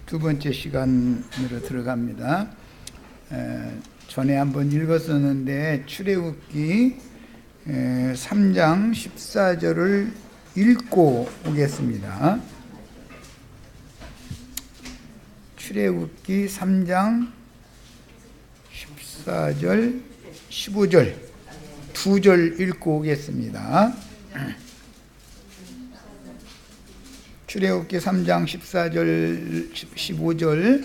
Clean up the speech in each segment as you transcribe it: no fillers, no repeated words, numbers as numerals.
두 번째 시간으로 들어갑니다. 전에 한번 읽었었는데 출애굽기 3장 14절을 읽고 오겠습니다. 출애굽기 3장 14절 15절 두 절 읽고 오겠습니다. 출애굽기 3장 14절 15절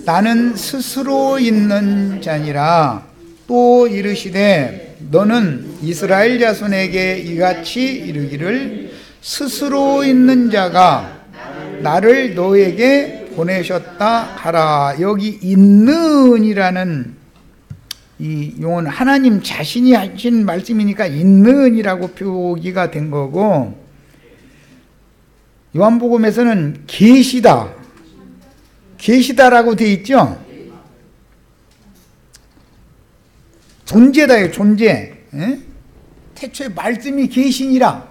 나는 스스로 있는 자니라. 또 이르시되 너는 이스라엘 자손에게 이같이 이르기를 스스로 있는 자가 나를 너에게 보내셨다 하라. 여기 있는이라는 이 용어는 하나님 자신이 하신 말씀이니까 있는이라고 표기가 된 거고, 요한복음에서는 계시다라고 돼 있죠. 존재다요, 존재. 태초에 말씀이 계시니라.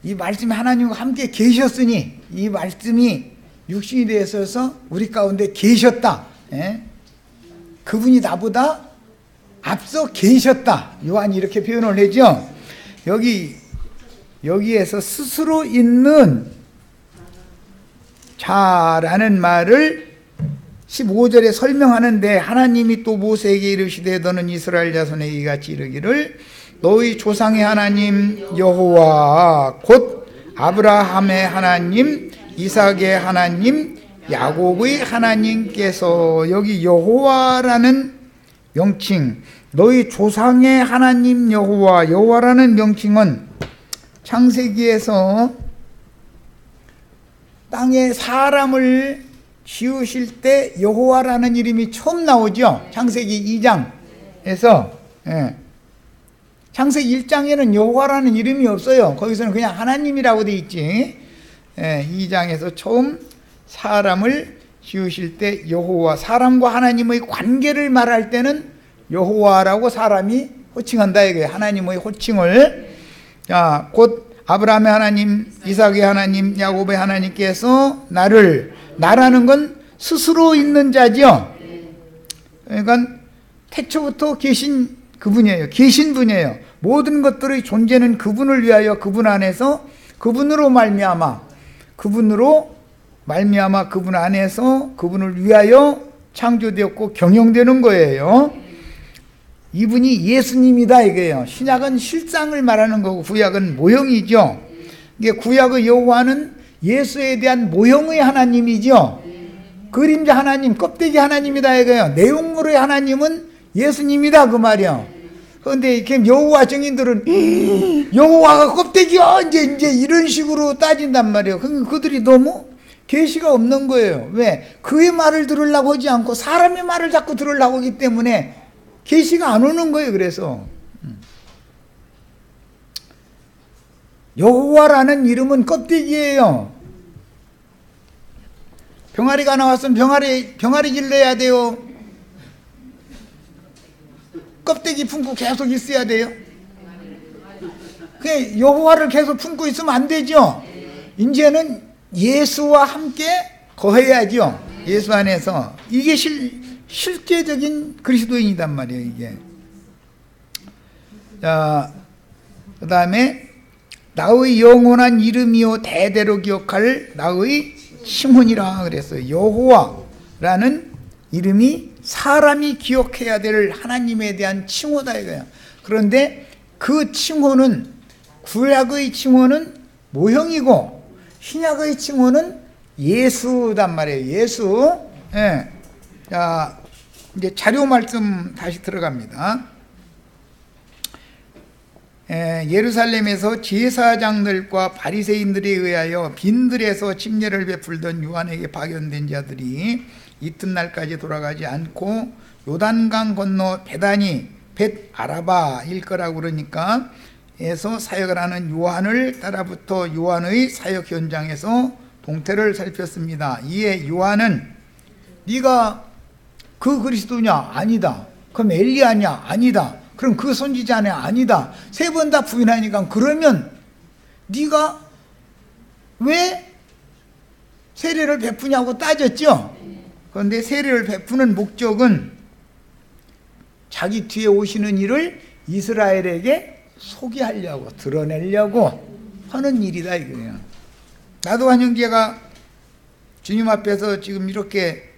이 말씀이 하나님과 함께 계셨으니 이 말씀이 육신이 되어서 우리 가운데 계셨다. 그분이 나보다 앞서 계셨다. 요한이 이렇게 표현을 하죠. 여기에서 스스로 있는 자라는 말을 15절에 설명하는데, 하나님이 또 모세에게 이르시되 너는 이스라엘 자손에게 이같이 이르기를 너희 조상의 하나님 여호와 곧 아브라함의 하나님 이삭의 하나님 야곱의 하나님께서, 여기 여호와라는 명칭, 너희 조상의 하나님 여호와라는 명칭은 창세기에서 땅에 사람을 지으실 때 여호와라는 이름이 처음 나오죠. 창세기 2장에서. 창세기 1장에는 여호와라는 이름이 없어요. 거기서는 그냥 하나님이라고 돼 있지. 2장에서 처음 사람을 지으실 때 여호와, 사람과 하나님의 관계를 말할 때는 여호와라고 사람이 호칭한다 이거예요. 하나님의 호칭을. 곧 아브라함의 하나님, 이삭의 하나님, 야곱의 하나님께서 나라는 건 스스로 있는 자죠. 그러니까 태초부터 계신 그분이에요. 계신 분이에요. 모든 것들의 존재는 그분을 위하여, 그분 안에서, 그분으로 말미암아 그분 안에서 그분을 위하여 창조되었고 경영되는 거예요. 이분이 예수님이다 이거예요. 신약은 실상을 말하는 거고 구약은 모형이죠. 이게 구약의 여호와는 예수에 대한 모형의 하나님이죠. 그림자 하나님, 껍데기 하나님이다 이거예요. 내용물의 하나님은 예수님이다 그 말이야. 그런데 이렇게 여호와 증인들은 여호와가 껍데기야 이제 이런 식으로 따진단 말이에요. 그들이 너무 계시가 없는 거예요. 왜? 그의 말을 들으려고 하지 않고 사람의 말을 자꾸 들으려고 하기 때문에 계시가 안 오는 거예요. 그래서 여호와라는 이름은 껍데기예요. 병아리가 나왔으면 병아리 길러야 돼요. 껍데기 품고 계속 있어야 돼요. 그냥 여호와를 계속 품고 있으면 안 되죠. 이제는 예수와 함께 거해야죠. 예수 안에서. 이게 실제적인 그리스도인이단 말이에요, 이게. 자, 그 다음에 나의 영원한 이름이요 대대로 기억할 나의 칭혼이라 그랬어요. 여호와라는 이름이 사람이 기억해야 될 하나님에 대한 칭호다 이거예요. 그런데 그 칭호는, 구약의 칭호는 모형이고 신약의 칭호는 예수단 말이에요. 예수. 자, 이제 자료 말씀 다시 들어갑니다. 예루살렘에서 제사장들과 바리새인들에 의하여 빈들에서 침례를 베풀던 요한에게 파견된 자들이 이튿날까지 돌아가지 않고 요단강 건너 베다니 벳 아라바일 거라고 그러니까 에서 사역을 하는 요한을 따라붙어 요한의 사역 현장에서 동태를 살폈습니다. 이에 요한은 네가 그 그리스도냐? 아니다. 그럼 엘리야냐? 아니다. 그럼 그 선지자냐? 아니다. 세 번 다 부인하니까 그러면 네가 왜 세례를 베푸냐고 따졌죠. 그런데 세례를 베푸는 목적은 자기 뒤에 오시는 이를 이스라엘에게 소개하려고, 드러내려고 하는 일이다 이거예요. 나도한 형제가 주님 앞에서 지금 이렇게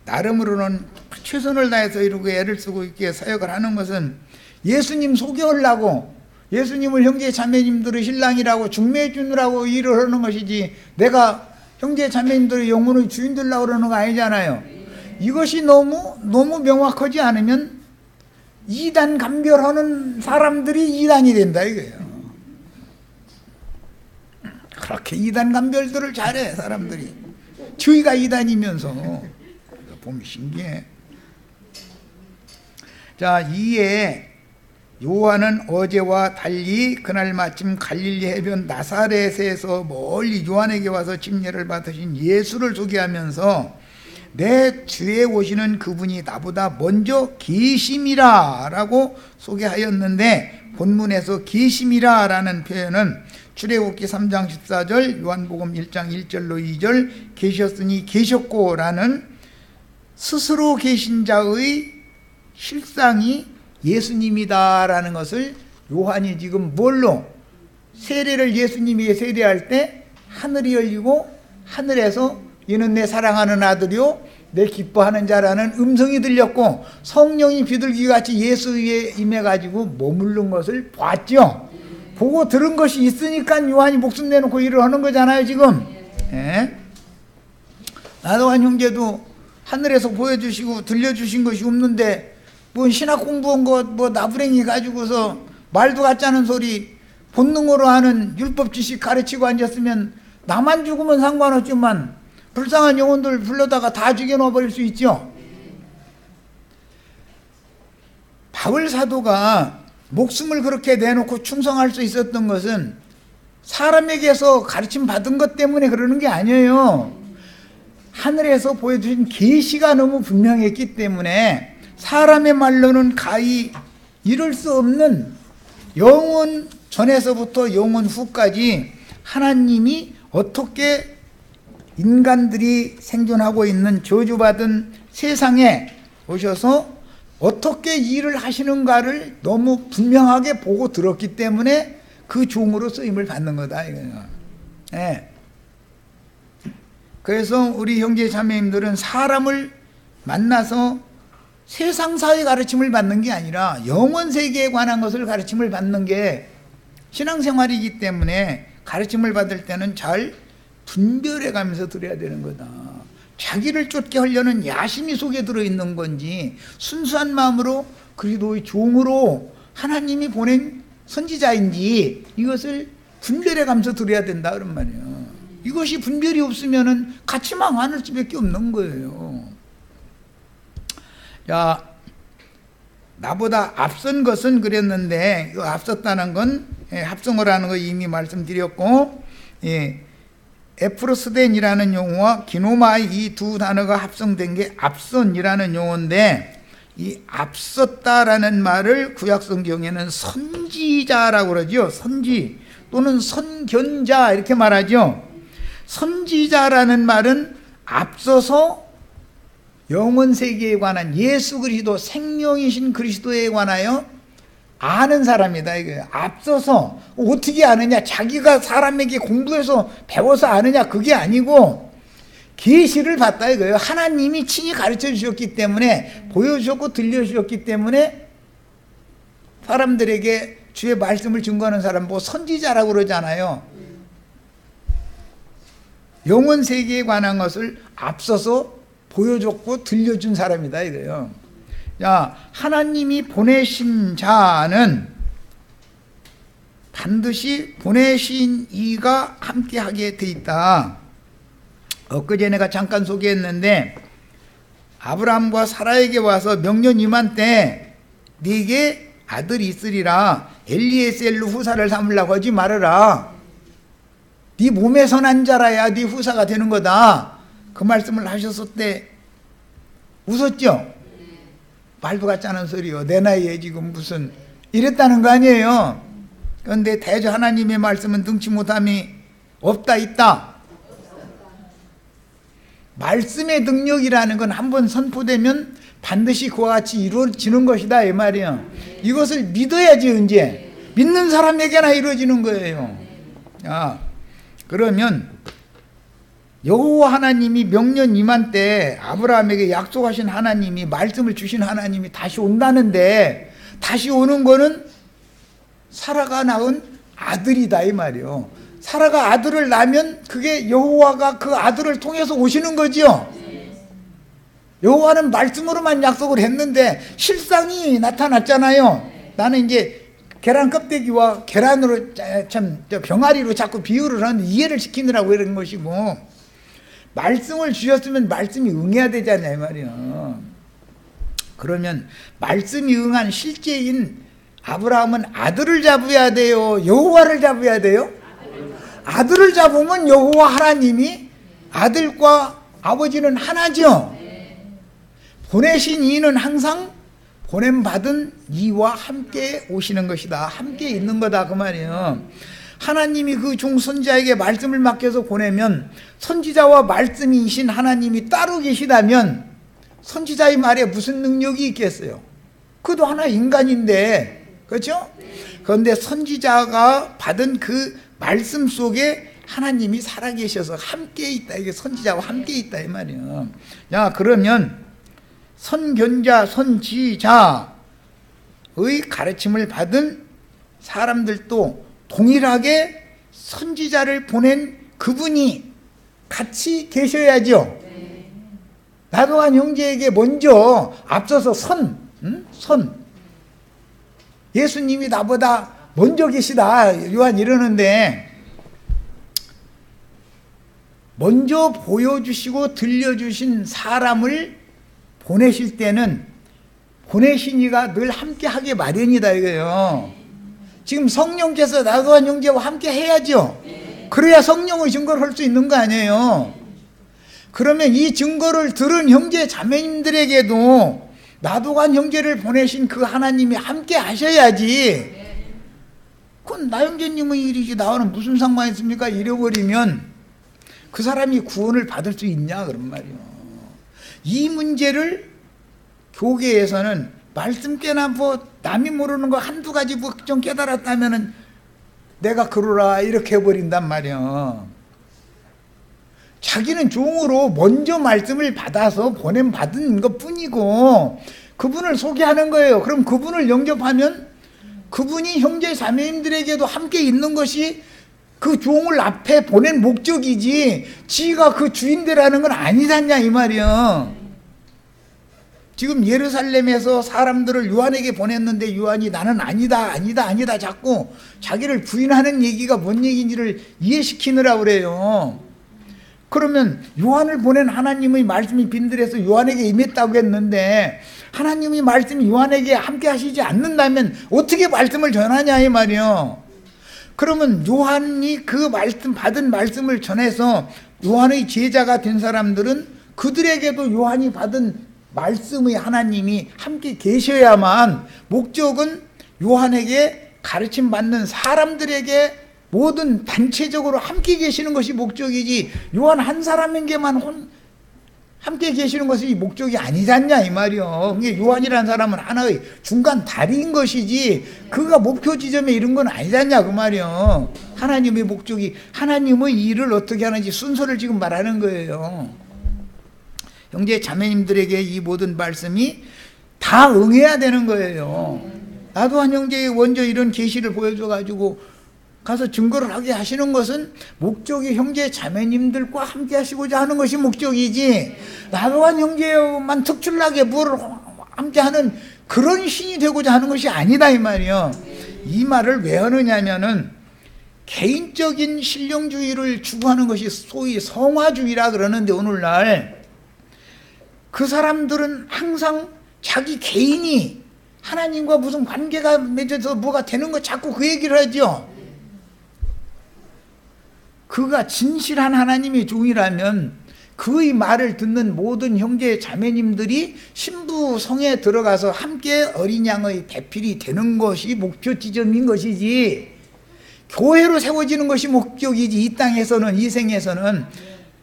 나름으로는 최선을 다해서 이렇게 애를 쓰고 이렇게 사역을 하는 것은 예수님 소개하려고, 예수님을 형제 자매님들의 신랑이라고 중매해 주느라고 일을 하는 것이지, 내가 형제 자매님들의 영혼의 주인 되려고 그러는 거 아니잖아요. 이것이 너무 명확하지 않으면 이단 감별하는 사람들이 이단이 된다 이거예요. 그렇게 이단 감별들을 잘해 사람들이. 저희가 이단이면서 보면 신기해. 자, 이에 요한은 어제와 달리 그날 마침 갈릴리 해변 나사렛에서 멀리 요한에게 와서 침례를 받으신 예수를 소개하면서 내 뒤에 오시는 그분이 나보다 먼저 계심이라 라고 소개하였는데, 본문에서 계심이라 라는 표현은 출애굽기 3장 14절, 요한복음 1장 1절로 2절 계셨으니 계셨고 라는 스스로 계신 자의 실상이 예수님이다 라는 것을 요한이 지금 뭘로, 세례를 예수님이 세례할 때 하늘이 열리고 하늘에서 이는 내 사랑하는 아들이요 내 기뻐하는 자라는 음성이 들렸고 성령이 비둘기같이 예수 위에 임해가지고 머무른 것을 봤죠. 보고 들은 것이 있으니까 요한이 목숨 내놓고 일을 하는 거잖아요 지금. 예? 나도한 형제도 하늘에서 보여주시고 들려주신 것이 없는데 뭐 신학 공부한 것 뭐 나부랭이 가지고서 말도 같지 않은 소리 본능으로 하는 율법 지식 가르치고 앉았으면 나만 죽으면 상관없지만 불쌍한 영혼들 불러다가 다 죽여놓아 버릴 수 있죠. 바울 사도가 목숨을 그렇게 내놓고 충성할 수 있었던 것은 사람에게서 가르침 받은 것 때문에 그러는 게 아니에요. 하늘에서 보여주신 계시가 너무 분명했기 때문에 사람의 말로는 가히 이룰 수 없는 영원 전에서부터 영원 후까지 하나님이 어떻게 인간들이 생존하고 있는 저주받은 세상에 오셔서 어떻게 일을 하시는가를 너무 분명하게 보고 들었기 때문에 그 종으로 쓰임을 받는 거다 이거예요. 네. 그래서 우리 형제 자매님들은 사람을 만나서 세상사의 가르침을 받는 게 아니라 영원 세계에 관한 것을 가르침을 받는 게 신앙생활이기 때문에 가르침을 받을 때는 잘 분별해 가면서 들어야 되는 거다. 자기를 쫓게 하려는 야심이 속에 들어있는 건지 순수한 마음으로 그리스도의 종으로 하나님이 보낸 선지자인지 이것을 분별해 가면서 들어야 된다 그런 말이에요. 이것이 분별이 없으면 같이 망할 수밖에 없는 거예요. 자, 나보다 앞선 것은 그랬는데 앞섰다는 건 합성을 하는 거 이미 말씀드렸고, 에프로스덴이라는 용어와 기노마이 이 두 단어가 합성된 게 앞선이라는 용어인데, 이 앞섰다라는 말을 구약성경에는 선지자라고 그러죠. 선지 또는 선견자 이렇게 말하죠. 선지자라는 말은 앞서서 영원 세계에 관한 예수 그리스도 생명이신 그리스도에 관하여 아는 사람이다 이거예요. 앞서서 어떻게 아느냐, 자기가 사람에게 공부해서 배워서 아느냐 그게 아니고 계시를 받다 이거예요. 하나님이 친히 가르쳐 주셨기 때문에, 보여주셨고 들려주셨기 때문에 사람들에게 주의 말씀을 증거하는 사람 뭐 선지자라고 그러잖아요. 영원 세계에 관한 것을 앞서서 보여줬고 들려준 사람이다 이거예요. 자, 하나님이 보내신 자는 반드시 보내신 이가 함께하게 돼 있다. 엊그제 내가 잠깐 소개했는데 아브라함과 사라에게 와서 명년 이만 때 네게 아들이 있으리라 엘리에셀로 후사를 삼으려고 하지 말아라. 네 몸에서 난 자라야 네 후사가 되는 거다. 그 말씀을 하셨을 때 웃었죠? 말도 같지 않은 소리요. 내 나이에 지금 무슨 이랬다는 거 아니에요. 그런데 대저 하나님의 말씀은 등치 못함이 없다 있다. 말씀의 능력이라는 건 한번 선포되면 반드시 그와 같이 이루어지는 것이다 이 말이에요. 이것을 믿어야지. 이제 믿는 사람에게나 이루어지는 거예요. 그러면 여호와 하나님이 명년 임한 때 아브라함에게 약속하신 하나님이, 말씀을 주신 하나님이 다시 온다는데, 다시 오는 거는 사라가 낳은 아들이다 이 말이에요. 사라가 아들을 낳으면 그게 여호와가 그 아들을 통해서 오시는 거죠. 여호와는 말씀으로만 약속을 했는데 실상이 나타났잖아요. 나는 이제 계란 껍데기와 계란으로 병아리로 자꾸 비유를 하는데 이해를 시키느라고 이런 것이고, 말씀을 주셨으면 말씀이 응해야 되잖아요 말이에요. 그러면 말씀이 응한 실제인 아브라함은 아들을 잡아야 돼요, 여호와를 잡아야 돼요? 아들을 잡으면 여호와 하나님이, 아들과 아버지는 하나죠. 보내신 이는 항상 보냄받은 이와 함께 오시는 것이다, 함께 있는 거다 그 말이에요. 하나님이 그 중선지자에게 말씀을 맡겨서 보내면, 선지자와 말씀이신 하나님이 따로 계시다면 선지자의 말에 무슨 능력이 있겠어요? 그도 하나 인간인데, 그렇죠? 그런데 선지자가 받은 그 말씀 속에 하나님이 살아계셔서 함께 있다, 이게 선지자와 함께 있다 이 말이에요. 야, 그러면 선견자, 선지자의 가르침을 받은 사람들도 동일하게 선지자를 보낸 그분이 같이 계셔야죠. 나도한 형제에게 먼저 앞서서 선 예수님이 나보다 먼저 계시다 요한 이러는데, 먼저 보여주시고 들려주신 사람을 보내실 때는 보내신 이가 늘 함께 하게 마련이다 이거예요. 지금 성령께서 나도한 형제와 함께 해야죠. 그래야 성령의 증거를 할 수 있는 거 아니에요. 그러면 이 증거를 들은 형제 자매님들에게도 나도한 형제를 보내신 그 하나님이 함께 하셔야지. 그건 나 형제님의 일이지 나와는 무슨 상관이 있습니까? 잃어버리면 그 사람이 구원을 받을 수 있냐 그런 말이에요. 이 문제를 교계에서는 말씀 깨나 뭐 남이 모르는 거 한두 가지 좀 깨달았다면은 내가 그러라 이렇게 해버린단 말이에요. 자기는 종으로 먼저 말씀을 받아서 보냄받은 것 뿐이고 그분을 소개하는 거예요. 그럼 그분을 영접하면 그분이 형제 자매님들에게도 함께 있는 것이 그 종을 앞에 보낸 목적이지 지가 그 주인되라는 건 아니잖냐 이 말이에요. 지금 예루살렘에서 사람들을 요한에게 보냈는데 요한이 나는 아니다 자꾸 자기를 부인하는 얘기가 뭔 얘기인지를 이해시키느라 그래요. 그러면 요한을 보낸 하나님의 말씀이 빈들에서 요한에게 임했다고 했는데 하나님의 말씀이 요한에게 함께 하시지 않는다면 어떻게 말씀을 전하냐 이 말이에요. 그러면 요한이 그 말씀 받은 말씀을 전해서 요한의 제자가 된 사람들은 그들에게도 요한이 받은 말씀의 하나님이 함께 계셔야만, 목적은 요한에게 가르침 받는 사람들에게 모든 단체적으로 함께 계시는 것이 목적이지 요한 한 사람에게만 함께 계시는 것이 목적이 아니잖냐 이 말이요. 요한이라는 사람은 하나의 중간 다리인 것이지 그가 목표 지점에 이른 건 아니잖냐 그 말이요. 하나님의 목적이 하나님의 일을 어떻게 하는지 순서를 지금 말하는 거예요. 형제 자매님들에게 이 모든 말씀이 다 응해야 되는 거예요. 나도 한 형제의 먼저 이런 계시를 보여줘가지고 가서 증거를 하게 하시는 것은 목적이 형제 자매님들과 함께 하시고자 하는 것이 목적이지 나도 한 형제만 특출나게 뭘 함께 하는 그런 신이 되고자 하는 것이 아니다 이 말이요. 이 말을 왜 하느냐면은 개인적인 신령주의를 추구하는 것이 소위 성화주의라 그러는데 오늘날 그 사람들은 항상 자기 개인이 하나님과 무슨 관계가 맺어서 뭐가 되는 거 자꾸 그 얘기를 하죠. 그가 진실한 하나님의 종이라면 그의 말을 듣는 모든 형제 자매님들이 신부 성에 들어가서 함께 어린 양의 대필이 되는 것이 목표 지점인 것이지 교회로 세워지는 것이 목적이지, 이 땅에서는, 이 생에서는.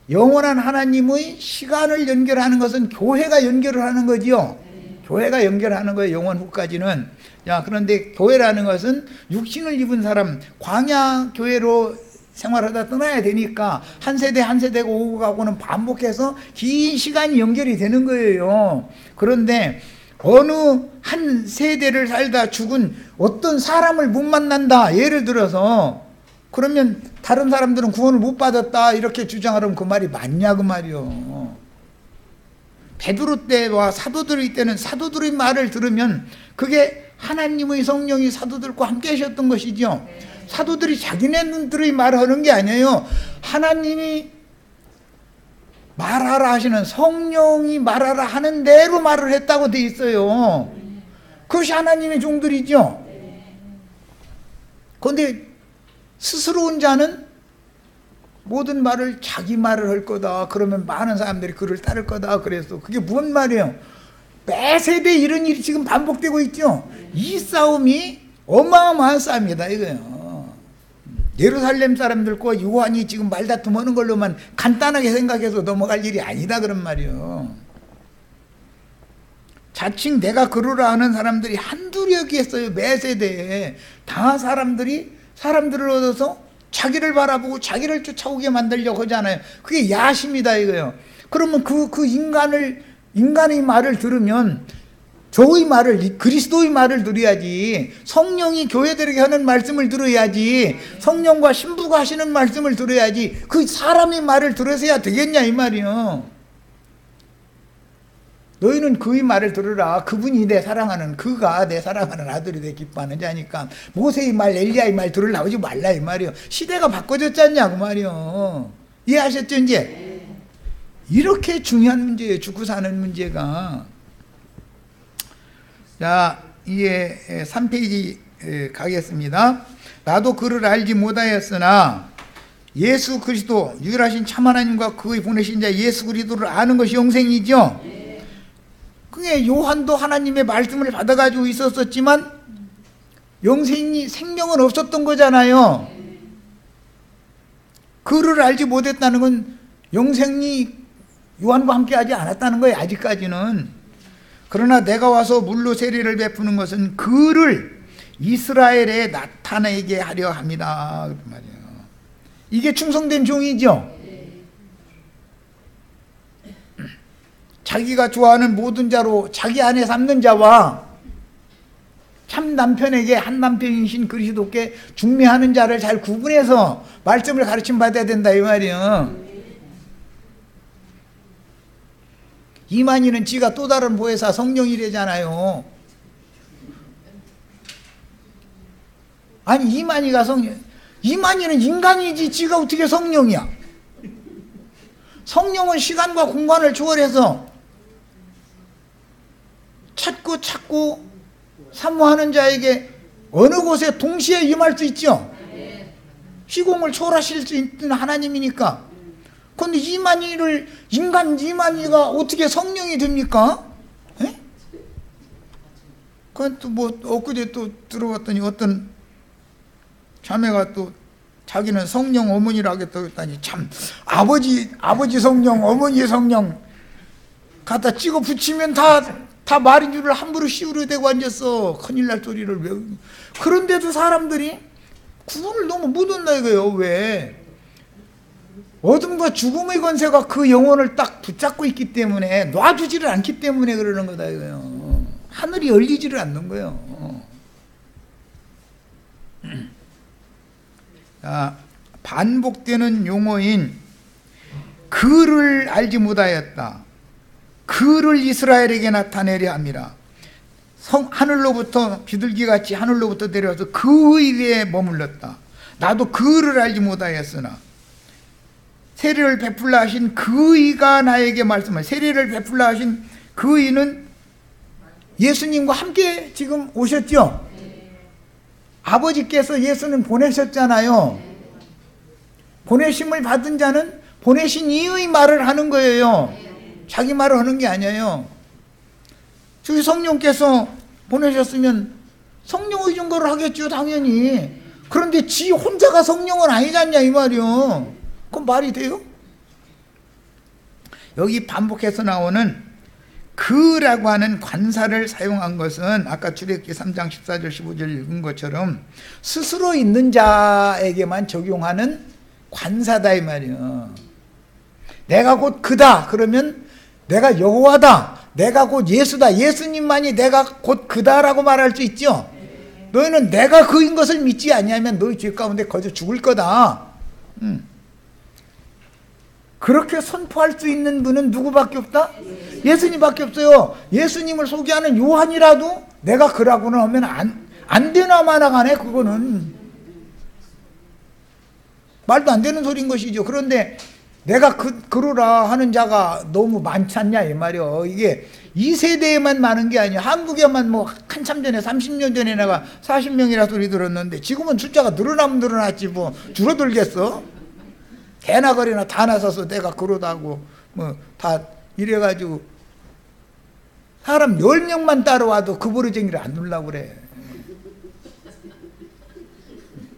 영원한 하나님의 시간을 연결하는 것은 교회가 연결을 하는 거지요. 교회가 연결하는 거예요, 영원 후까지는. 야, 그런데 교회라는 것은 육신을 입은 사람, 광야 교회로 생활하다 떠나야 되니까 한 세대 한 세대가 오고 가고는 반복해서 긴 시간이 연결이 되는 거예요. 그런데 어느 한 세대를 살다 죽은 어떤 사람을 못 만난다, 예를 들어서, 그러면 다른 사람들은 구원을 못 받았다 이렇게 주장하면 그 말이 맞냐, 그 말이요. 베드로 때와 사도들의 때는 사도들의 말을 들으면 그게 하나님의 성령이 사도들과 함께 하셨던 것이죠. 사도들이 자기네들의 말을 하는 게 아니에요. 하나님이 말하라 하시는, 성령이 말하라 하는 대로 말을 했다고 돼 있어요. 그것이 하나님의 종들이죠. 그런데 스스로운 자는 모든 말을 자기 말을 할 거다, 그러면 많은 사람들이 그를 따를 거다 그래서, 그게 무슨 말이에요? 매 세대에 이런 일이 지금 반복되고 있죠. 이 싸움이 어마어마한 싸움이다 이거예요. 예루살렘 사람들과 요한이 지금 말다툼하는 걸로만 간단하게 생각해서 넘어갈 일이 아니다 그런 말이에요. 자칭 내가 그러라 하는 사람들이 한두력이었어요. 매 세대에 다 사람들을 얻어서 자기를 바라보고 자기를 쫓아오게 만들려고 하잖아요. 그게 야심이다 이거예요. 그러면 그 인간의 말을 들으면 저의 말을, 그리스도의 말을 들어야지, 성령이 교회들에게 하는 말씀을 들어야지, 성령과 신부가 하시는 말씀을 들어야지, 그 사람의 말을 들어서야 되겠냐 이 말이요. 너희는 그의 말을 들으라. 그분이 그가 내 사랑하는 아들이 내 기뻐하는 자니까 모세의 말, 엘리야의 말 들으려고 하지 말라 이 말이요. 시대가 바꿔졌지 않냐 그 말이요. 이해하셨죠 이제? 이렇게 중요한 문제예요, 죽고 사는 문제가. 자, 이게 3페이지 가겠습니다. 나도 그를 알지 못하였으나 예수 그리스도 유일하신 참 하나님과 그의 보내신 자 예수 그리스도를 아는 것이 영생이죠. 그게 요한도 하나님의 말씀을 받아가지고 있었지만 생명은 없었던 거잖아요. 그를 알지 못했다는 건 영생이 요한과 함께 하지 않았다는 거예요, 아직까지는. 그러나 내가 와서 물로 세례를 베푸는 것은 그를 이스라엘에 나타내게 하려 합니다. 말이에요. 이게 충성된 종이죠. 자기가 좋아하는 모든 자로 자기 안에 삼는 자와 참 남편에게 한 남편이신 그리스도께 중매하는 자를 잘 구분해서 말씀을 가르침 받아야 된다 이 말이에요. 이만희는 지가 또 다른 보혜사 성령이래잖아요. 아니 이만희가 이만희는 인간이지 지가 어떻게 성령이야? 성령은 시간과 공간을 초월해서 찾고 사모하는 자에게 어느 곳에 동시에 임할 수 있죠. 시공을 초월하실 수 있는 하나님이니까. 그런데 인간 이만희가 어떻게 성령이 됩니까? 에? 그건 또 엊그제 또 들어봤더니 어떤 자매가 또 자기는 성령 어머니라 하겠다고 했더니 참 아버지 성령 어머니 성령 갖다 찍어 붙이면 다 말인 줄을 함부로 씌우려 대고 앉았어. 큰일 날 소리를 왜. 그런데도 사람들이 구원을 너무 못 얻나 이거예요. 왜? 어둠과 죽음의 권세가 그 영혼을 딱 붙잡고 있기 때문에, 놔두지를 않기 때문에 그러는 거다 이거예요. 하늘이 열리지를 않는 거예요. 자, 반복되는 용어인 그를 알지 못하였다. 그를 이스라엘에게 나타내려 합니다. 하늘로부터 비둘기같이 하늘로부터 내려와서 그의 위에 머물렀다. 나도 그를 알지 못하였으나 세례를 베풀라 하신 그의가 나에게 말씀하신, 세례를 베풀라 하신 그의는 예수님과 함께 지금 오셨죠. 아버지께서 예수님 보내셨잖아요. 보내심을 받은 자는 보내신 이의 말을 하는 거예요. 자기 말을 하는 게 아니에요. 저기 성령께서 보내셨으면 성령의 증거를 하겠죠, 당연히. 그런데 지 혼자가 성령은 아니지 않냐 이 말이요. 그건 말이 돼요? 여기 반복해서 나오는 그라고 하는 관사를 사용한 것은 아까 출애굽기 3장 14절 15절 읽은 것처럼 스스로 있는 자에게만 적용하는 관사다 이 말이에요. 내가 곧 그다 그러면 내가 여호와다, 내가 곧 예수다, 예수님만이 내가 곧 그다라고 말할 수 있죠. 너희는 내가 그인 것을 믿지 아니하면 너희 죄 가운데 거저 죽을 거다. 그렇게 선포할 수 있는 분은 누구밖에 없다? 예수님밖에 없어요. 예수님을 소개하는 요한이라도 내가 그라고는 하면 안 되나 마나가네. 그거는 말도 안 되는 소리인 것이죠. 그런데 내가 그러라 하는 자가 너무 많지 않냐 이 말이요. 이게 이 세대에만 많은 게 아니야. 한국에만 뭐 한참 전에 30년 전에 내가 40명이라 소리 들었는데 지금은 숫자가 늘어나면 늘어났지 뭐 줄어들겠어? 개나 거리나 다 나서서 내가 그러다고 뭐 다 이래가지고 사람 10명만 따라와도 그 버르쟁이를 안 누려고 그래.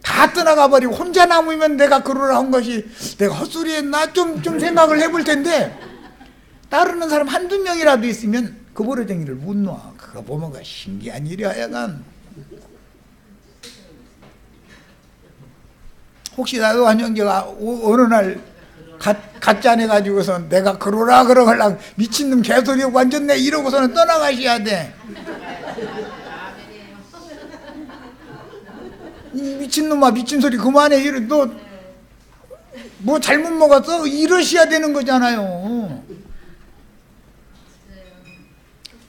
다 떠나가 버리고 혼자 남으면 내가 그러라 한 것이 내가 헛소리 했나 좀 생각을 해볼 텐데 따르는 사람 한두 명이라도 있으면 그 버르쟁이를 못 놔. 그거 보면 그 신기한 일이야. 하여간 혹시 나도 한영재가 어느 날 가짜내 가지고서 내가 그러라 그러려고 미친놈 개소리 완전 내 이러고서는 떠나가셔야 돼. 미친놈아 미친 소리 그만해. 너 뭐 잘못 먹었어? 이러셔야 되는 거잖아요.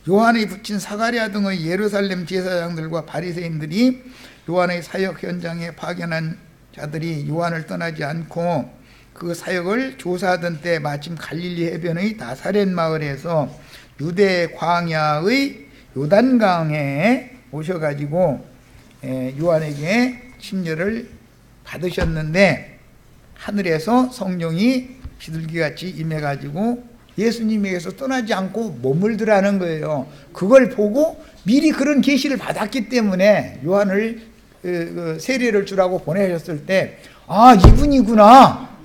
요한이 붙인 사가랴 등의 예루살렘 제사장들과 바리새인들이 요한의 사역 현장에 파견한 자들이 요한을 떠나지 않고 그 사역을 조사하던 때 마침 갈릴리 해변의 나사렛 마을에서 유대 광야의 요단강에 오셔가지고 요한에게 침례를 받으셨는데 하늘에서 성령이 비둘기같이 임해가지고 예수님에게서 떠나지 않고 머물더라는 거예요. 그걸 보고 미리 그런 계시를 받았기 때문에 요한을 세례를 주라고 보내셨을 때 아 이분이구나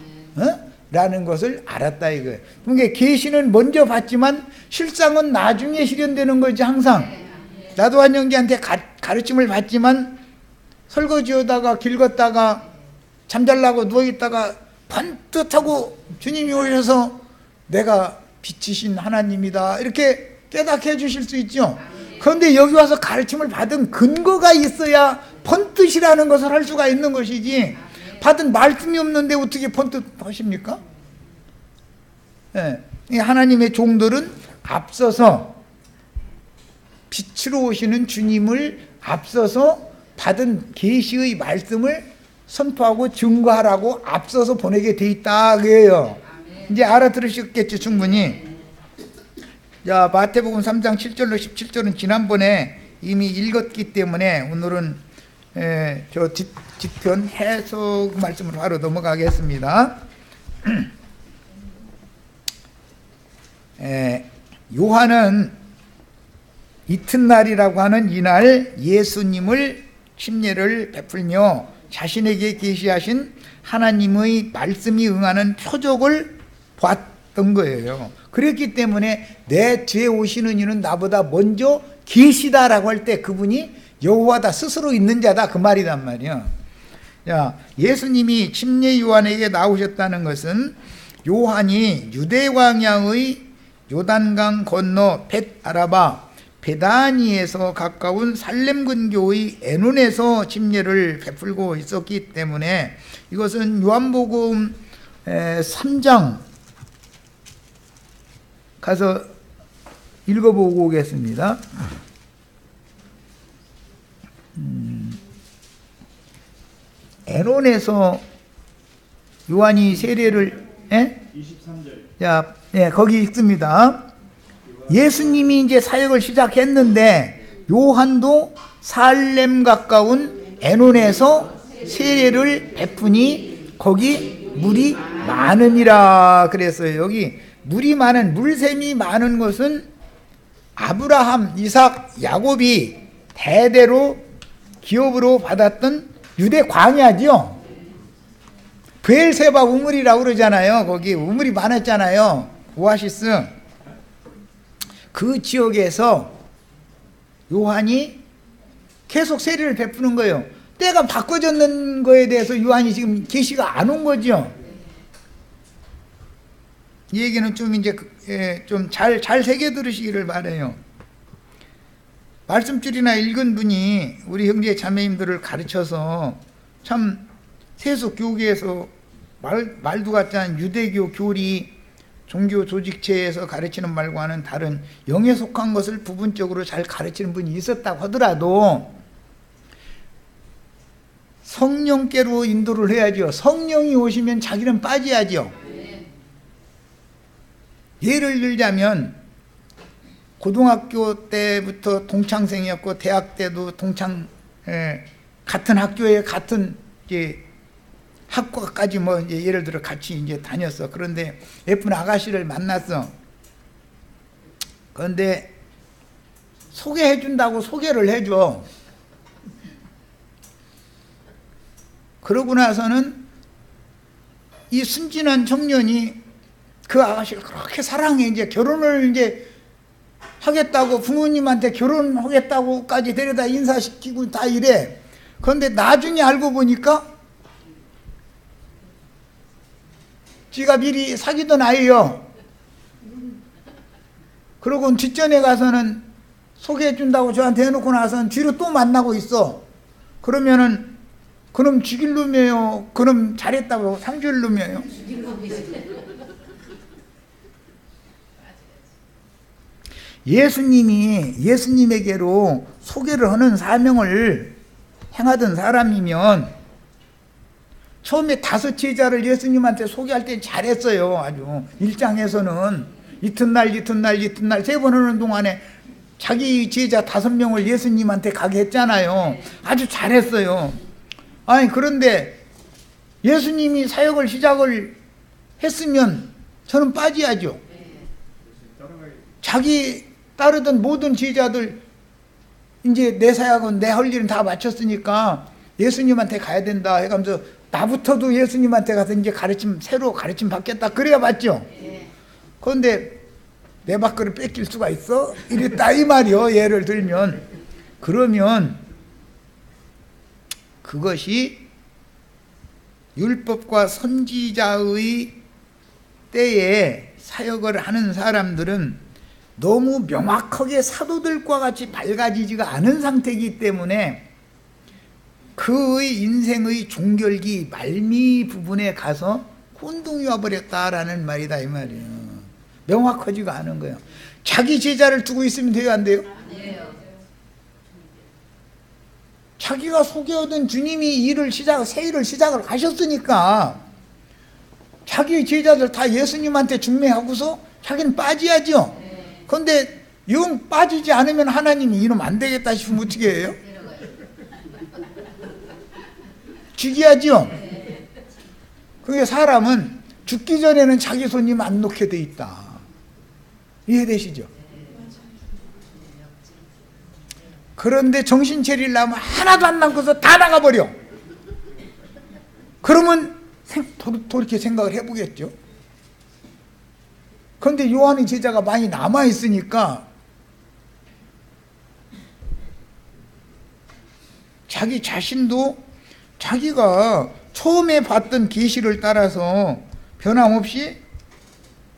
라는 것을 알았다 이거예요. 그러니까 계시는 먼저 받지만 실상은 나중에 실현되는 거지. 항상 나도 한영기한테 가르침을 받지만 설거지하다가 길 걷다가 잠잘라고 누워있다가 번뜩하고 주님이 오셔서 내가 빛이신 하나님이다 이렇게 깨닫게 해주실 수 있죠. 그런데 여기 와서 가르침을 받은 근거가 있어야 번뜩이라는 것을 할 수가 있는 것이지 받은 말씀이 없는데 어떻게 번뜩 하십니까? 네. 하나님의 종들은 앞서서 빛으로 오시는 주님을 앞서서 받은 계시의 말씀을 선포하고 증거하라고 앞서서 보내게 돼 있다 그래요. 이제 알아들으셨겠죠 충분히. 자, 마태복음 3장 7절로 17절은 지난번에 이미 읽었기 때문에 오늘은 저 뒤편 해석 말씀으로 바로 넘어가겠습니다. 요한은 이튿날이라고 하는 이날 예수님을 침례를 베풀며 자신에게 계시하신 하나님의 말씀이 응하는 표적을 봤던 거예요. 그랬기 때문에 내 뒤에 오시는 이는 나보다 먼저 계시다라고 할 때 그분이 여호와다 스스로 있는 자다 그 말이란 말이야. 자, 예수님이 침례 요한에게 나오셨다는 것은 요한이 유대 광야의 요단강 건너 벳아라바 베다니에서 가까운 살렘 근교의 에논에서 침례를 베풀고 있었기 때문에 이것은 요한복음 3장 가서 읽어보고 오겠습니다. 에논에서 요한이 세례를 23절. 자, 거기 읽습니다. 예수님이 이제 사역을 시작했는데 요한도 살렘 가까운 에논에서 세례를 베푸니 거기 물이 많으니라 그랬어요. 여기 물이 많은 물샘이 많은 것은 아브라함, 이삭, 야곱이 대대로 기업으로 받았던 유대 광야죠. 브엘세바 우물이라고 그러잖아요. 거기 우물이 많았잖아요. 오아시스. 그 지역에서 요한이 계속 세례를 베푸는 거예요. 때가 바꿔졌는 거에 대해서 요한이 지금 계시가 안 온 거죠. 이 얘기는 좀 이제 좀 잘 새겨 들으시기를 바라요. 말씀줄이나 읽은 분이 우리 형제 자매님들을 가르쳐서 참 세속 교계에서 말도 같지 않은 유대교 교리 종교 조직체에서 가르치는 말과는 다른 영에 속한 것을 부분적으로 잘 가르치는 분이 있었다고 하더라도 성령께로 인도를 해야죠. 성령이 오시면 자기는 빠져야죠. 예를 들자면 고등학교 때부터 동창생이었고 대학 때도 같은 학교에 같은 이제 학과까지 뭐 이제 예를 들어 같이 이제 다녔어. 그런데 예쁜 아가씨를 만났어. 그런데 소개해 준다고 소개를 해줘. 그러고 나서는 이 순진한 청년이 그 아가씨를 그렇게 사랑해. 이제 결혼을 이제 하겠다고 부모님한테 결혼하겠다고까지 데려다 인사시키고 다 이래. 그런데 나중에 알고 보니까 지가 미리 사귀던 아이요. 그러고 뒷전에 가서는 소개해 준다고 저한테 해놓고 나서는 뒤로 또 만나고 있어. 그러면은 그놈 죽일 놈이에요? 그놈 잘했다고 상줄 놈이에요? 예수님에게로 소개를 하는 사명을 행하던 사람이면 처음에 5 제자를 예수님한테 소개할 때 잘했어요. 아주 1장에서는 이튿날 3번 하는 동안에 자기 제자 5명을 예수님한테 가게 했잖아요. 아주 잘했어요. 아니 그런데 예수님이 사역을 시작을 했으면 저는 빠져야죠. 자기 따르던 모든 제자들 이제 내 사역은 내 할 일은 다 마쳤으니까 예수님한테 가야 된다 해가면서 나부터도 예수님한테 가서 이제 새로 가르침 받겠다 그래야 맞죠. 그런데 내 밥그릇 뺏길 수가 있어? 이랬다 이 말이요. 예를 들면 그러면 그것이 율법과 선지자의 때에 사역을 하는 사람들은 너무 명확하게 사도들과 같이 밝아지지가 않은 상태이기 때문에 그의 인생의 종결기 말미 부분에 가서 혼동이 와버렸다라는 말이다 이 말이에요. 명확하지가 않은 거예요. 자기 제자를 두고 있으면 돼요 안 돼요? 자기가 소개하던 주님이 새 일을 시작을 하셨으니까 자기 제자들 다 예수님한테 중매하고서 자기는 빠져야죠. 그런데 영 빠지지 않으면 하나님이 이놈 안 되겠다 싶으면 어떻게 해요? 죽여야죠. 그게 사람은 죽기 전에는 자기 손님 안 놓게 돼 있다. 이해되시죠? 그런데 정신 차리려면 하나도 안 남고서 다 나가버려. 그러면 돌이켜 생각을 해보겠죠. 그런데 요한의 제자가 많이 남아있으니까 자기 자신도 자기가 처음에 봤던 계시를 따라서 변함없이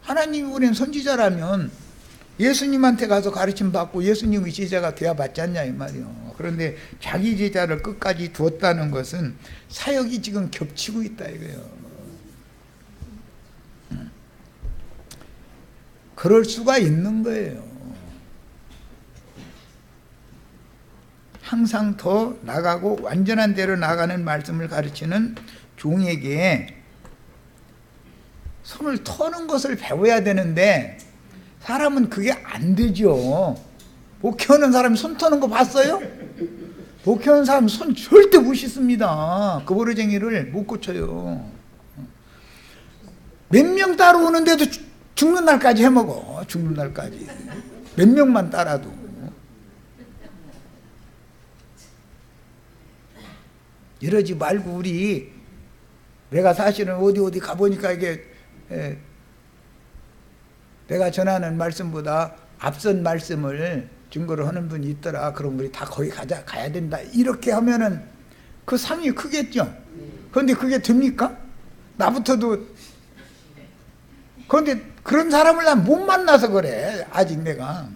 하나님이 보낸 선지자라면 예수님한테 가서 가르침 받고 예수님의 제자가 되어 봤지 않냐 이 말이요. 그런데 자기 제자를 끝까지 두었다는 것은 사역이 지금 겹치고 있다 이거예요. 그럴 수가 있는 거예요. 항상 더 나가고 완전한 대로 나가는 말씀을 가르치는 종에게 손을 터는 것을 배워야 되는데 사람은 그게 안 되죠. 목회하는 사람이 손 터는 거 봤어요? 목회하는 사람 손 절대 못 씻습니다. 그 버러쟁이를 못 고쳐요. 몇 명 따라오는데도 죽는 날까지 해먹어. 죽는 날까지. 몇 명만 따라도. 이러지 말고 우리 내가 사실은 어디 가보니까 이게 내가 전하는 말씀보다 앞선 말씀을 증거로 하는 분이 있더라. 그럼 우리 다 거기 가야 된다. 이렇게 하면은 그 상이 크겠죠. 그런데 그게 됩니까? 나부터도. 그런데 그런 사람을 난 못 만나서 그래. 아직 내가.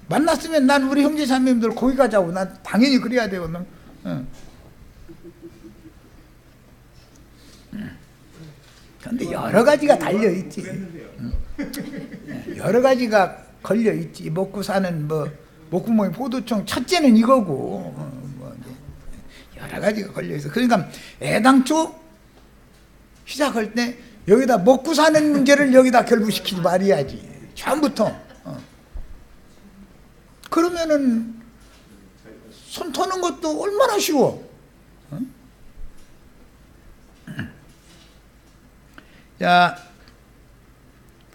만났으면 난 우리 형제 자매님들 거기 가자고. 난 당연히 그래야 되거든. 그런데 여러 가지가 달려있지. 여러 가지가 걸려있지. 먹고 사는 목구멍에 포도청 첫째는 이거고 여러 가지가 걸려있어. 그러니까 애당초 시작할 때 여기다 먹고 사는 문제를 여기다 결부시키지 말아야지. 처음부터. 그러면은 손 터는 것도 얼마나 쉬워. 자,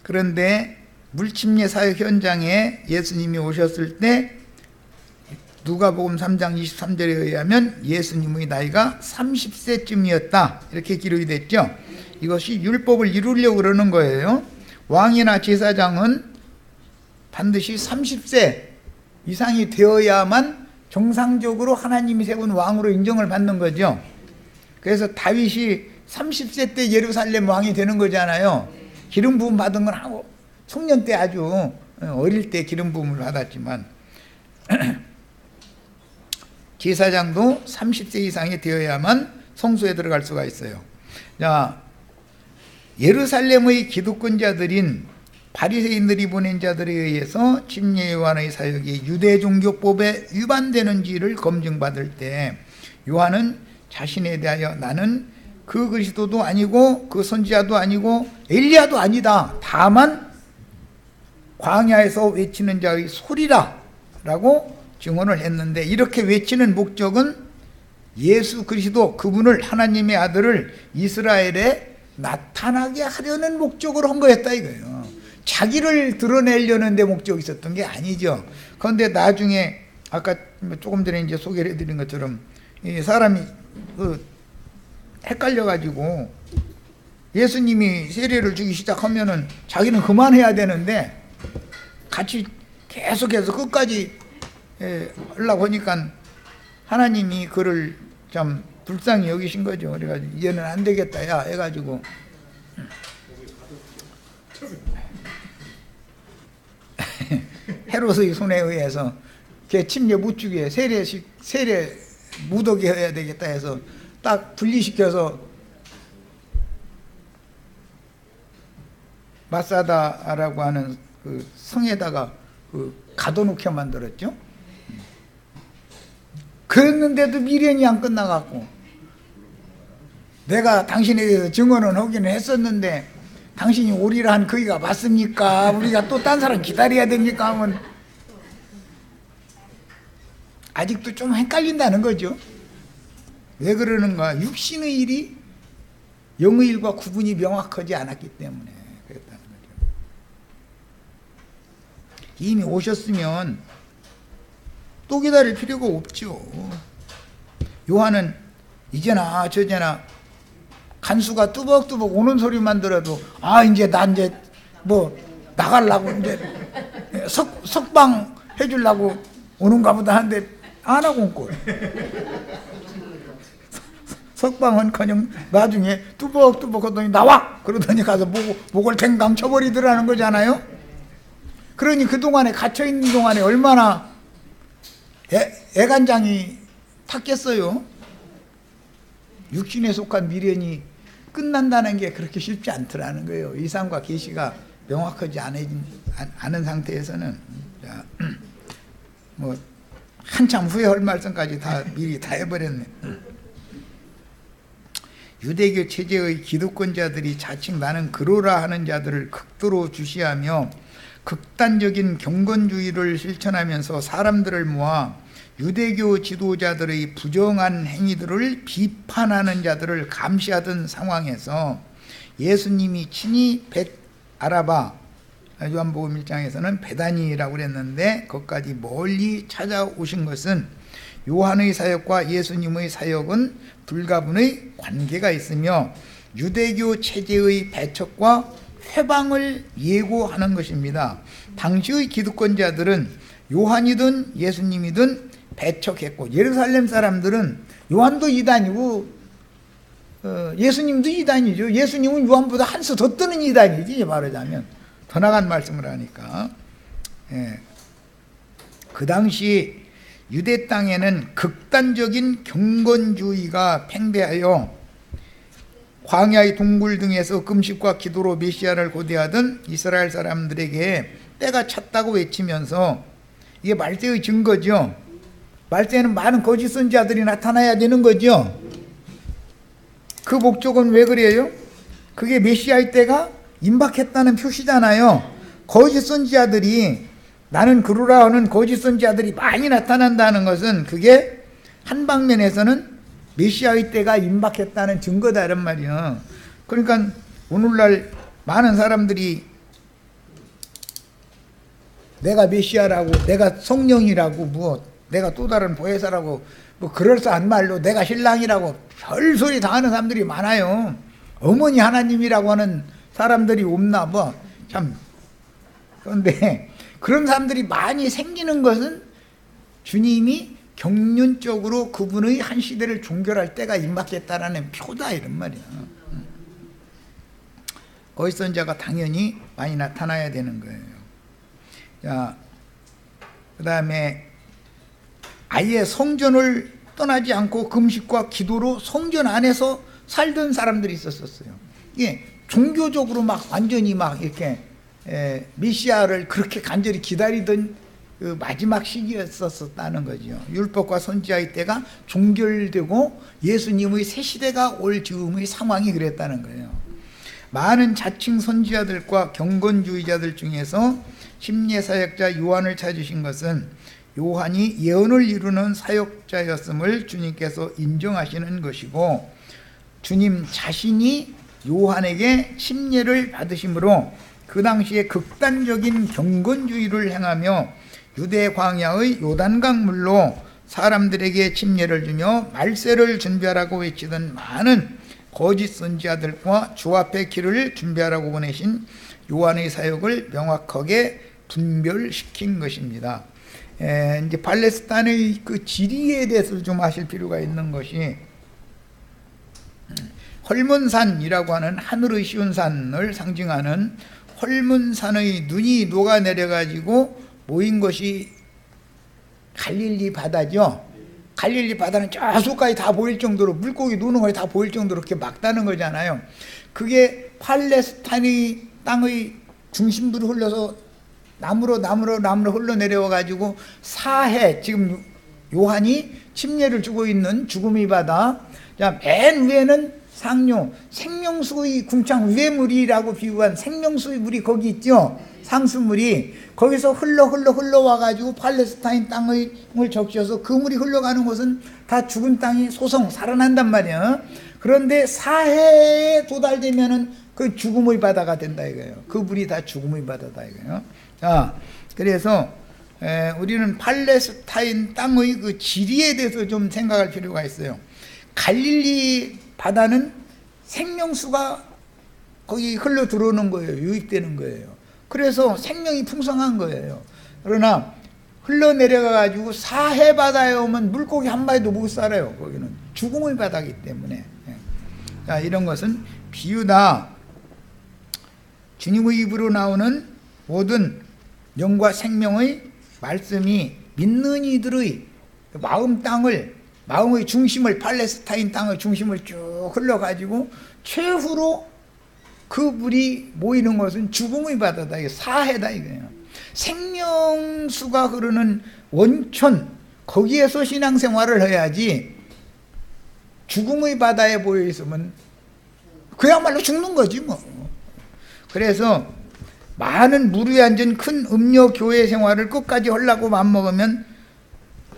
그런데 물침례 사역 현장에 예수님이 오셨을 때 누가복음 3장 23절에 의하면 예수님의 나이가 30세쯤이었다. 이렇게 기록이 됐죠. 이것이 율법을 이루려고 그러는 거예요. 왕이나 제사장은 반드시 30세 이상이 되어야만 정상적으로 하나님이 세운 왕으로 인정을 받는 거죠. 그래서 다윗이 30세 때 예루살렘 왕이 되는 거잖아요. 기름 부음 받은 건 하고 청년 때 아주 어릴 때 기름 부음을 받았지만 제사장도 30세 이상이 되어야만 성소에 들어갈 수가 있어요. 자, 예루살렘의 기득권자들인 바리새인들이 보낸 자들에 의해서 침례 요한의 사역이 유대 종교법에 위반되는지를 검증받을 때 요한은 자신에 대하여 나는 그 그리스도도 아니고 그 선지자도 아니고 엘리야도 아니다. 다만 광야에서 외치는 자의 소리라 라고 증언을 했는데, 이렇게 외치는 목적은 예수 그리스도 그분을 하나님의 아들을 이스라엘에 나타나게 하려는 목적으로 한 거였다 이거예요. 자기를 드러내려는 데 목적이 있었던 게 아니죠. 그런데 나중에 아까 조금 전에 이제 소개를 해드린 것처럼 사람이 헷갈려가지고 예수님이 세례를 주기 시작하면은 자기는 그만해야 되는데 같이 계속해서 끝까지 하려고 하니까 하나님이 그를 참 불쌍히 여기신 거죠. 그래가지고 얘는 안 되겠다 야 해가지고 헤롯의 손에 의해서 걔 침례 못 주게 세례 무더기 해야 되겠다 해서 딱 분리시켜서 마사다라고 하는 그 성에다가 가둬놓게 만들었죠. 그랬는데도 미련이 안 끝나갖고 내가 당신에 대해서 증언은 하기는 했었는데 당신이 오리라 한 거기가 맞습니까? 우리가 또 딴 사람 기다려야 됩니까? 하면 아직도 좀 헷갈린다는 거죠. 왜 그러는가? 육신의 일이 영의 일과 구분이 명확하지 않았기 때문에 그랬다는 거죠. 이미 오셨으면 또 기다릴 필요가 없죠. 요한은 이제나 저제나 간수가 뚜벅뚜벅 오는 소리만 들어도 이제 나 이제 뭐 나가려고 이제 석방 해주려고 오는가 보다 하는데 안 하고 온 꼴. 석방은커녕 나중에 뚜벅뚜벅 하더니 나와! 그러더니 가서 목을 댕강 쳐버리더라는 거잖아요. 그러니 그동안에 갇혀있는 동안에 얼마나 애간장이 탔겠어요. 육신에 속한 미련이 끝난다는 게 그렇게 쉽지 않더라는 거예요. 이상과 계시가 명확하지 않은 상태에서는. 자, 뭐 한참 후에 할 말씀까지 다 미리 다 해버렸네. 유대교 체제의 기득권자들이 자칭 나는 그로라 하는 자들을 극도로 주시하며 극단적인 경건주의를 실천하면서 사람들을 모아 유대교 지도자들의 부정한 행위들을 비판하는 자들을 감시하던 상황에서 예수님이 친히 벳아라바, 요한복음 1장에서는 베다니라고 그랬는데 거기까지 멀리 찾아오신 것은 요한의 사역과 예수님의 사역은 불가분의 관계가 있으며 유대교 체제의 배척과 회방을 예고하는 것입니다. 당시의 기득권자들은 요한이든 예수님이든 배척했고, 예루살렘 사람들은 요한도 이단이고 예수님도 이단이죠. 예수님은 요한보다 한 수 더 뜨는 이단이지, 말하자면. 더 나간 말씀을 하니까. 그 당시 유대 땅에는 극단적인 경건주의가 팽배하여 광야의 동굴 등에서 금식과 기도로 메시아를 고대하던 이스라엘 사람들에게 때가 찼다고 외치면서, 이게 말세의 증거죠. 말세에는 많은 거짓 선지자들이 나타나야 되는 거죠. 그 목적은 왜 그래요? 그게 메시아의 때가 임박했다는 표시잖아요. 거짓 선지자들이, 나는 그루라 하는 거짓 선지자들이 많이 나타난다는 것은 그게 한 방면에서는 메시아의 때가 임박했다는 증거다 이런 말이야. 그러니까 오늘날 많은 사람들이 내가 메시아라고, 내가 성령이라고, 내가 또 다른 보혜사라고, 그럴싸한 말로 내가 신랑이라고 별소리 다 하는 사람들이 많아요. 어머니 하나님이라고 하는 사람들이 없나 봐. 참. 그런데 그런 사람들이 많이 생기는 것은 주님이 경륜적으로 그분의 한 시대를 종결할 때가 임박했다라는 표다 이런 말이야. 거짓 선지자가 당연히 많이 나타나야 되는 거예요. 자, 그 다음에 아예 성전을 떠나지 않고 금식과 기도로 성전 안에서 살던 사람들이 있었어요. 이게 종교적으로 막 완전히 막 이렇게 메시아를 그렇게 간절히 기다리던 그 마지막 시기였었다는 거죠. 율법과 선지자의 때가 종결되고 예수님의 새 시대가 올 즈음의 상황이 그랬다는 거예요. 많은 자칭 선지자들과 경건주의자들 중에서 심례사역자 요한을 찾으신 것은 요한이 예언을 이루는 사역자였음을 주님께서 인정하시는 것이고, 주님 자신이 요한에게 심례를 받으심으로 그 당시에 극단적인 경건주의를 행하며 유대 광야의 요단강 물로 사람들에게 침례를 주며 말세를 준비하라고 외치던 많은 거짓 선지자들과 주 앞에 길을 준비하라고 보내신 요한의 사역을 명확하게 분별시킨 것입니다. 이제 팔레스타인의 그 지리에 대해서 좀 아실 필요가 있는 것이, 헐몬산이라고 하는 하늘의 씌운 산을 상징하는 헐몬산의 눈이 녹아내려가지고 모인 것이 갈릴리 바다죠. 갈릴리 바다는 저수까지 다 보일 정도로, 물고기 노는 것이 다 보일 정도로 이렇게 막다는 거잖아요. 그게 팔레스타인의 땅의 중심부로 흘러서 남으로 흘러내려와가지고 사해, 지금 요한이 침례를 주고 있는 죽음의 바다, 자, 맨 위에는 상류, 생명수의 궁창 위에 물이라고 비유한 생명수의 물이 거기 있죠. 상수물이 거기서 흘러와가지고 팔레스타인 땅을 적셔서 그 물이 흘러가는 곳은 다 죽은 땅이 소성 살아난단 말이에요. 그런데 사해에 도달되면은 그 죽음의 바다가 된다 이거예요. 그 물이 다 죽음의 바다다 이거예요. 자, 그래서 우리는 팔레스타인 땅의 그 지리에 대해서 좀 생각할 필요가 있어요. 갈릴리 바다는 생명수가 거기 흘러 들어오는 거예요. 유입되는 거예요. 그래서 생명이 풍성한 거예요. 그러나 흘러내려가 가지고 사해 바다에 오면 물고기 한 마리도 못 살아요. 거기는 죽음의 바다이기 때문에. 자, 이런 것은 비유다. 주님의 입으로 나오는 모든 영과 생명의 말씀이 믿는 이들의 마음 땅을, 마음의 중심을, 팔레스타인 땅의 중심을 쭉 흘러가지고 최후로 그 물이 모이는 것은 죽음의 바다다. 이게 사해다 이거예요. 생명수가 흐르는 원천, 거기에서 신앙생활을 해야지 죽음의 바다에 모여 있으면 그야말로 죽는 거지 뭐. 그래서 많은 무리에 앉은 큰 음료 교회 생활을 끝까지 하려고 맘먹으면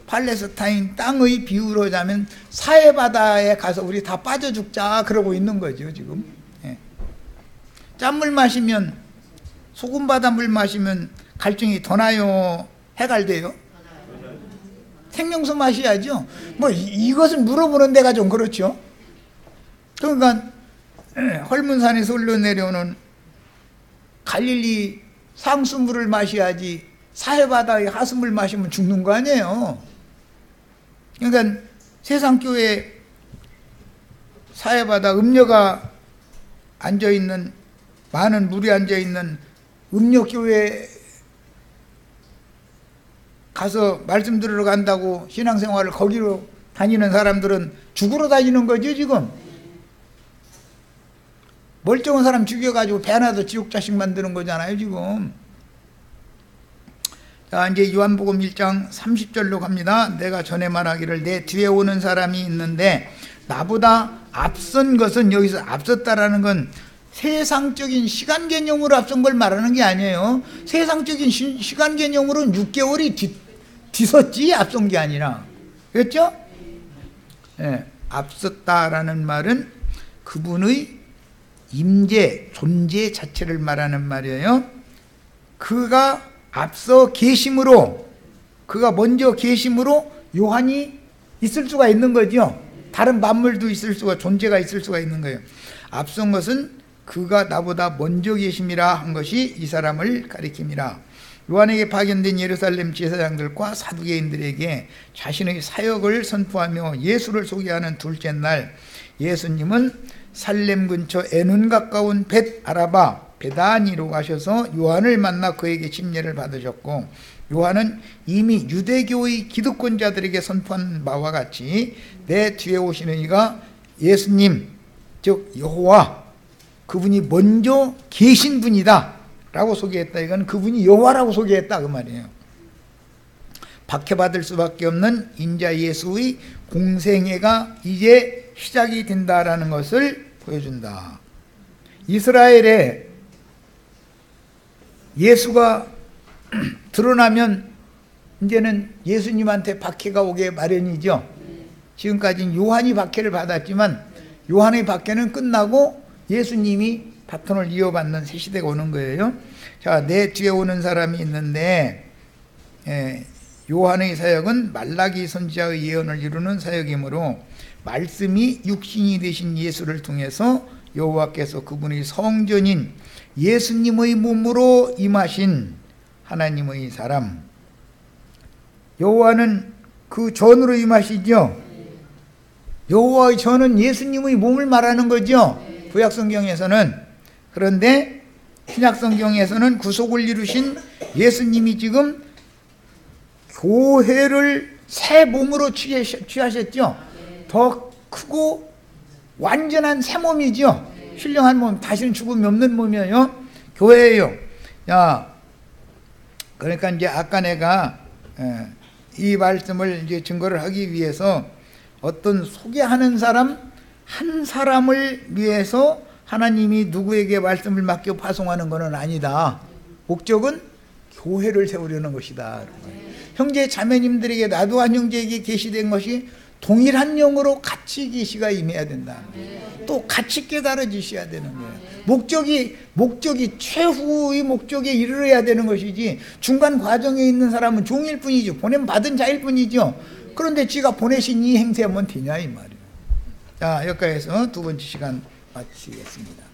팔레스타인 땅의 비유로 자면 사해바다에 가서 우리 다 빠져 죽자 그러고 있는 거죠 지금. 예. 짠물 마시면, 소금바다 물 마시면 갈증이 더 나요, 해갈돼요? 생명수 마셔야죠. 뭐 이것을 물어보는 데가 좀 그렇죠. 그러니까 헐문산에서 흘러내려오는 갈릴리 상수물을 마셔야지 사해바다의 하수물 마시면 죽는 거 아니에요. 그러니까 세상교회 사해바다 음녀가 앉아있는, 많은 물이 앉아있는 음녀교회 가서 말씀 들으러 간다고 신앙생활을 거기로 다니는 사람들은 죽으러 다니는 거죠 지금. 멀쩡한 사람 죽여가지고 배 하나 더 지옥 자식 만드는 거잖아요 지금. 자, 이제 요한복음 1장 30절로 갑니다. 내가 전에 말하기를 내 뒤에 오는 사람이 있는데 나보다 앞선 것은, 여기서 앞섰다라는 건 세상적인 시간 개념으로 앞선 걸 말하는 게 아니에요. 세상적인 시간 개념으로는 6개월이 뒤섰지 앞선 게 아니라. 그렇죠? 네, 앞섰다라는 말은 그분의 임재, 존재 자체를 말하는 말이에요. 그가 앞서 계심으로, 그가 먼저 계심으로 요한이 있을 수가 있는 거죠. 다른 만물도 있을 수가, 존재가 있을 수가 있는 거예요. 앞선 것은 그가 나보다 먼저 계심이라 한 것이 이 사람을 가리킴이라. 요한에게 파견된 예루살렘 제사장들과 사두개인들에게 자신의 사역을 선포하며 예수를 소개하는 둘째 날, 예수님은 살렘 근처 에눈 가까운 벳 아라바 베다니로 가셔서 요한을 만나 그에게 침례를 받으셨고, 요한은 이미 유대교의 기득권자들에게 선포한 바와 같이 내 뒤에 오시는 이가 예수님, 즉 여호와, 그분이 먼저 계신 분이다 라고 소개했다. 이건 그분이 여호와라고 소개했다 그 말이에요. 박해받을 수밖에 없는 인자 예수의 공생애가 이제 시작이 된다라는 것을 보여준다. 이스라엘에 예수가 드러나면 이제는 예수님한테 박해가 오게 마련이죠. 지금까지는 요한이 박해를 받았지만 요한의 박해는 끝나고 예수님이 바톤을 이어받는 새 시대가 오는 거예요. 자, 내 뒤에 오는 사람이 있는데, 요한의 사역은 말라기 선지자의 예언을 이루는 사역이므로 말씀이 육신이 되신 예수를 통해서 여호와께서 그분의 성전인 예수님의 몸으로 임하신 하나님의 사람, 여호와는 그 전으로 임하시죠. 여호와의 전은 예수님의 몸을 말하는 거죠, 구약성경에서는. 그런데 신약성경에서는 구속을 이루신 예수님이 지금 교회를 새 몸으로 취하셨죠. 더 크고 완전한 새 몸이죠. 신령한 몸, 다시는 죽음이 없는 몸이에요. 교회예요. 야, 그러니까 이제 아까 내가 이 말씀을 이제 증거를 하기 위해서 어떤 소개하는 사람 한 사람을 위해서 하나님이 누구에게 말씀을 맡겨 파송하는 것은 아니다. 목적은 교회를 세우려는 것이다. 형제 자매님들에게, 나도 한 형제에게 계시된 것이 동일한 영으로 같이 계시가 임해야 된다. 또 같이 깨달아지셔야 되는 거예요. 목적이 최후의 목적에 이르러야 되는 것이지, 중간 과정에 있는 사람은 종일 뿐이죠. 보냄 받은 자일 뿐이죠. 그런데 지가 보내신 이 행세하면 되냐 이 말이에요. 자, 여기까지해서 두 번째 시간 마치겠습니다.